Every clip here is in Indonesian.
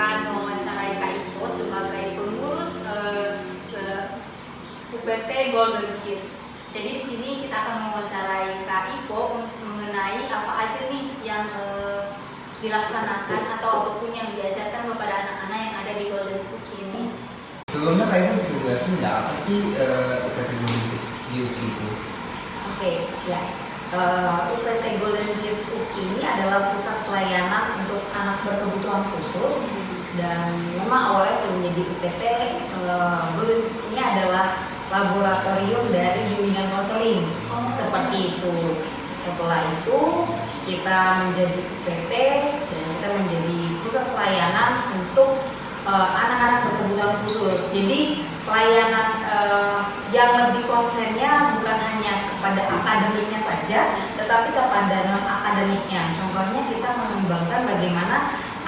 akan mewawancarai Kak Ivo sebagai pengurus UPT Golden Kids. Jadi di sini kita akan mewawancarai Kak Ivo mengenai apa aja nih yang dilaksanakan atau apapun yang diajarkan kepada anak-anak yang ada di Golden Kids ini. Sebelumnya Kak Ivo bisa jelasin nggak apa sih UPT Golden Kids itu? Oke, ya. UPT Golden Kids UKI ini adalah pusat pelayanan untuk anak berkebutuhan khusus, dan memang awalnya sebelum menjadi UPT Golden Kids ini adalah laboratorium dari bimbingan konseling seperti itu. Setelah itu kita menjadi UPT dan kita menjadi pusat pelayanan untuk anak-anak berkebutuhan khusus. Jadi pelayanan yang lebih konsennya bukan hanya kepada akademiknya saja, tetapi kepada non akademiknya. Contohnya kita mengembangkan bagaimana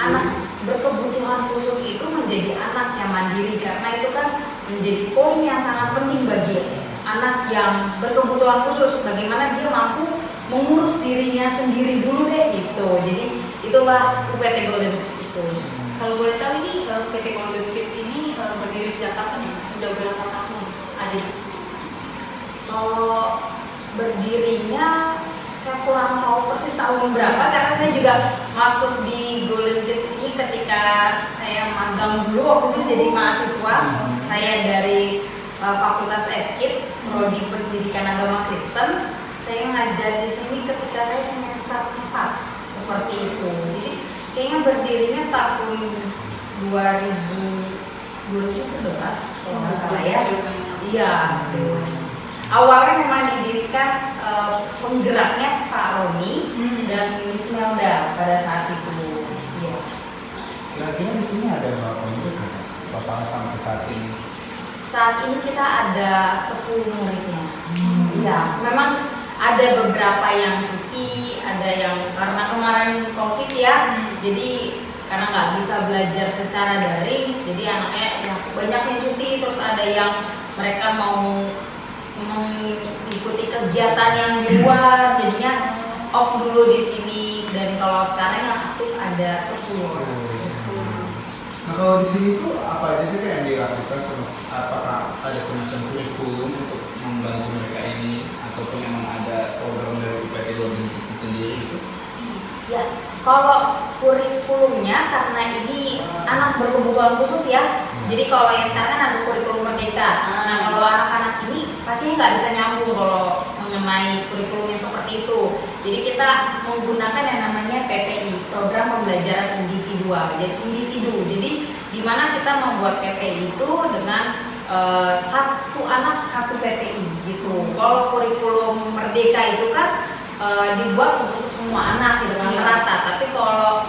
anak berkebutuhan khusus itu menjadi anak yang mandiri, karena itu kan menjadi poin yang sangat penting bagi anak yang berkebutuhan khusus. Bagaimana dia mampu mengurus dirinya sendiri dulu deh gitu. Jadi itulah UPT Golden Kids itu. Kalau boleh tahu ini UPT Golden Kids ini berdiri sejak kapan ya? Udah berapa tahun ada? Kalau berdirinya saya kurang tahu persis tahun berapa, karena saya juga masuk di Golden Kids ini ketika saya magang dulu waktu itu jadi mahasiswa. Saya dari Fakultas Ed-Kit, Prodi Pendidikan Agama Kristen. Saya ngajar di sini ketika saya semester 4 seperti itu. Jadi kayaknya berdirinya tahun 2011 kalau nggak salah ya. Iya. Awalnya memang didirikan penggeraknya Pak Roni dan Miss Melda pada saat itu. Iya. Kira-kira di sini ada berapa murid total sampai saat ini? Saat ini kita ada 10 muridnya. Iya, memang ada beberapa yang cuti, ada yang karena kemarin COVID ya, jadi karena nggak bisa belajar secara daring, jadi anaknya ya, banyak yang cuti, terus ada yang mereka mau mengikuti kegiatan yang di luar, jadinya off dulu di sini. Dan kalau sekarang yang aktif ada 10 orang. Nah kalau di sini tuh apa aja sih yang dilakukan? Apakah ada semacam kurikulum untuk membantu mereka ini, ataupun memang ada program dari UPT Golden Kids sendiri gitu? Ya, kalau kurikulumnya karena ini anak berkebutuhan khusus ya. Jadi kalau yang sekarang kan ada kurikulum merdeka. Nah kalau anak-anak ini pastinya nggak bisa nyambung kalau mengenai kurikulumnya seperti itu. Jadi kita menggunakan yang namanya PPI, Program Pembelajaran Individual. Jadi individu. Jadi di mana kita membuat PPI itu dengan satu anak satu PPI gitu. Kalau kurikulum merdeka itu kan dibuat untuk semua anak gitu kan merata. Tapi kalau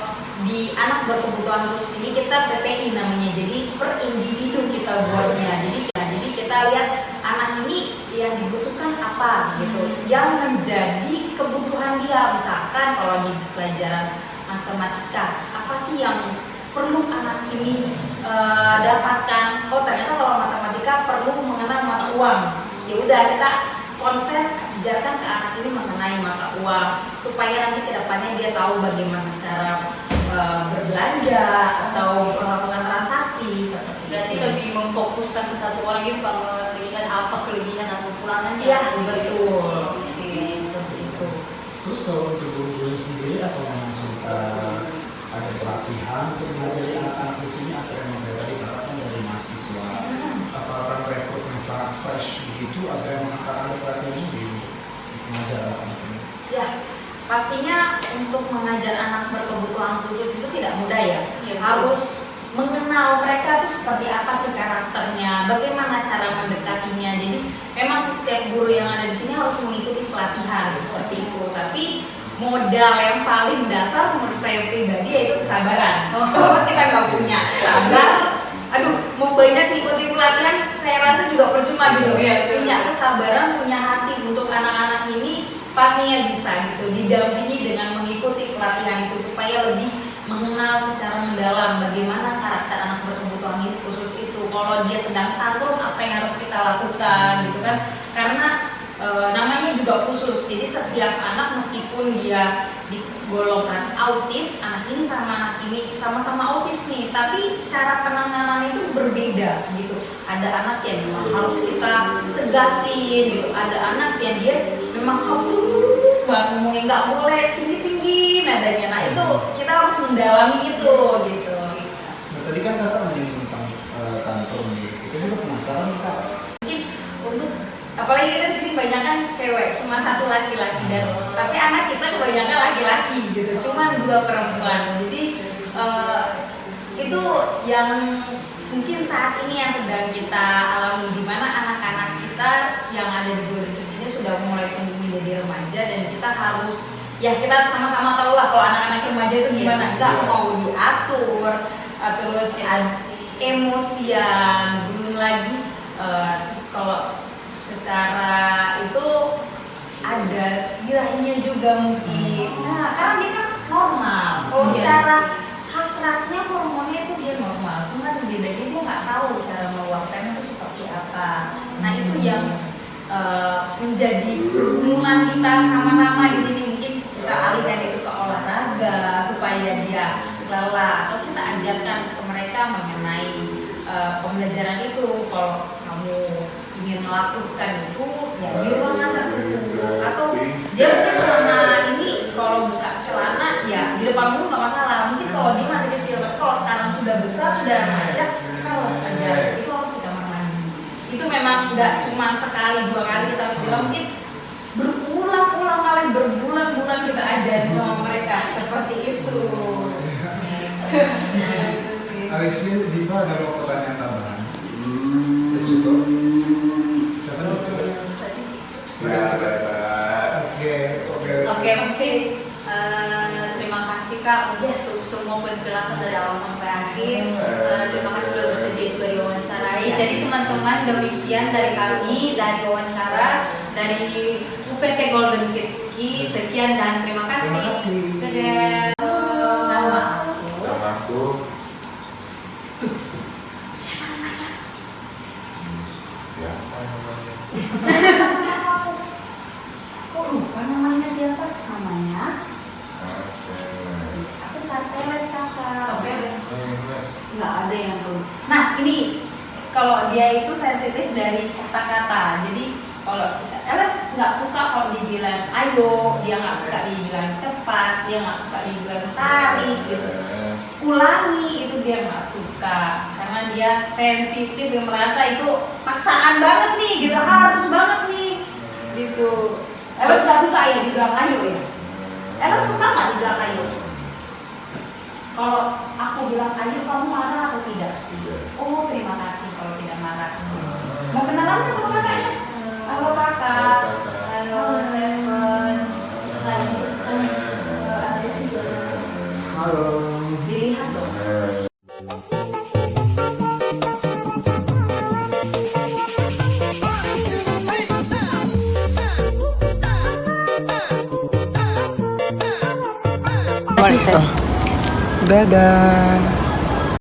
di anak berkebutuhan khusus ini kita PPI namanya. Jadi per individu kita buatnya. Jadi kita lihat anak ini yang dibutuhkan apa gitu, yang menjadi kebutuhan dia. Misalkan kalau di pelajaran matematika, apa sih yang perlu anak ini dapatkan? Oh ternyata kalau matematika perlu mengenal mata uang. Ya udah kita konsen ajarkan ke anak ini mengenai mata uang supaya nanti kedepannya dia tahu bagaimana cara berbelanja atau melakukan transaksi seperti itu. Berarti lebih memfokuskan ke satu orang itu, Pak, melihat apa kelebihan atau kekurangannya. Iya betul. Seperti itu. Terus kalau untuk guru sendiri atau langsung ada pelatihan untuk mengajari anak-anak di sini, atau memang dari tadi katakan dari mahasiswa, apakah rekrutmen sangat fresh begitu, atau memang akan ada pelatihan di mengajar anak-anak ini? Ya, pastinya untuk mengajar anak berkebutuhan khusus itu tidak mudah ya. Harus mengenal mereka itu seperti apa sih karakternya, bagaimana cara mendekatinya. Jadi memang setiap guru yang ada di sini harus mengikuti pelatihan seperti itu. Tapi modal yang paling dasar menurut saya pribadi yaitu kesabaran. Kalau kita nggak punya sabar, mau banyak ikuti pelatihan, saya rasa juga percuma gitu ya. Punya kesabaran, punya hati untuk anak-anak ini pastinya bisa gitu, didampingi dengan mengikuti pelatihan itu supaya lebih mengenal secara mendalam bagaimana karakter anak berkebutuhan khusus itu. Kalau dia sedang tantrum, apa yang harus kita lakukan gitu kan? Karena namanya juga khusus, jadi setiap anak meskipun dia di golongan autis, anak ini sama anak ini sama-sama autis nih, tapi cara penanganan itu berbeda gitu. Ada anak yang memang harus kita tegasin gitu, ada anak yang dia memang harus ngomongnya nggak boleh tinggi-tinggi nadanya. Nah itu kita harus mendalami itu gitu. Nah, tadi kan kakak menyinggung tentang tantrum gitu. Kita juga penasaran nih kak. Mungkin untuk apalagi kita di sini banyak kan cewek, cuma satu laki-laki dan tapi anak kita kebanyakan laki-laki gitu, cuma 2 perempuan. Jadi itu yang mungkin saat ini yang sedang kita alami, di mana anak-anak kita yang ada di Golden Kids ini sudah mulai tumbuh menjadi remaja dan kita harus ya kita sama-sama tahu lah kalau anak-anak remaja itu gimana, nggak mau diatur, terus emosian, belum lagi kalau secara itu ada birahinya juga mungkin. Nah, karena dia kan normal. Kalau secara hasratnya hormonnya itu dia normal. Cuma bedanya dia nggak tahu cara meluapkannya itu seperti apa. Nah itu yang menjadi pergumulan kita sama-sama di sini. Mungkin kita alihkan itu ke olahraga supaya dia lelah, atau kita ajarkan ke mereka mengenai pembelajaran itu. Kalau kamu ingin melakukan itu ya di ruangan tertutup, atau dia mungkin selama ini kalau buka celana ya di depan umum nggak masalah. Mungkin kalau dia masih kecil, tapi kalau sekarang sudah besar, sudah remaja, kita harus ajar itu harus di kamar mandi. Itu memang nggak cuma sekali 2 kali kita harus bilang, mungkin berulang-ulang kali, berbulan-bulan kita ajarin sama mereka seperti itu. Alexi, Diva ada mau pertanyaan tambahan? Ya cukup. Siapa nih coba? Oke, mungkin terima kasih Kak untuk semua penjelasan dari awal sampai akhir. Terima kasih sudah bersedia juga diwawancarai. Jadi teman-teman, demikian dari kami, dari wawancara dari UPT Golden Kids UKI. Sekian dan terima kasih. Terima kasih. Dadah. Namaku siapa namanya? Kok lupa namanya siapa? Namanya? Oke. Aku Karteles kakak. Mas. Nggak ada yang tahu. Nah ini kalau dia itu sensitif dari kata-kata. Jadi kalau Eles nggak suka kalau dibilang ayo, dia nggak suka dibilang cepat, dia nggak suka dibilang tarik gitu. Ulangi itu dia nggak suka karena dia sensitif dan merasa itu paksaan banget nih gitu, harus banget nih gitu. Eles nggak suka ya dibilang ayo ya. Eles suka nggak dibilang ayo? Kalau aku bilang ayo, kamu marah atau tidak? Tidak. Oh terima kasih kalau tidak marah. Mau kenalan nggak sama kakaknya? Halo kakak. Halo Seven. Ada sih. Halo. Dilihat dong. Dadah.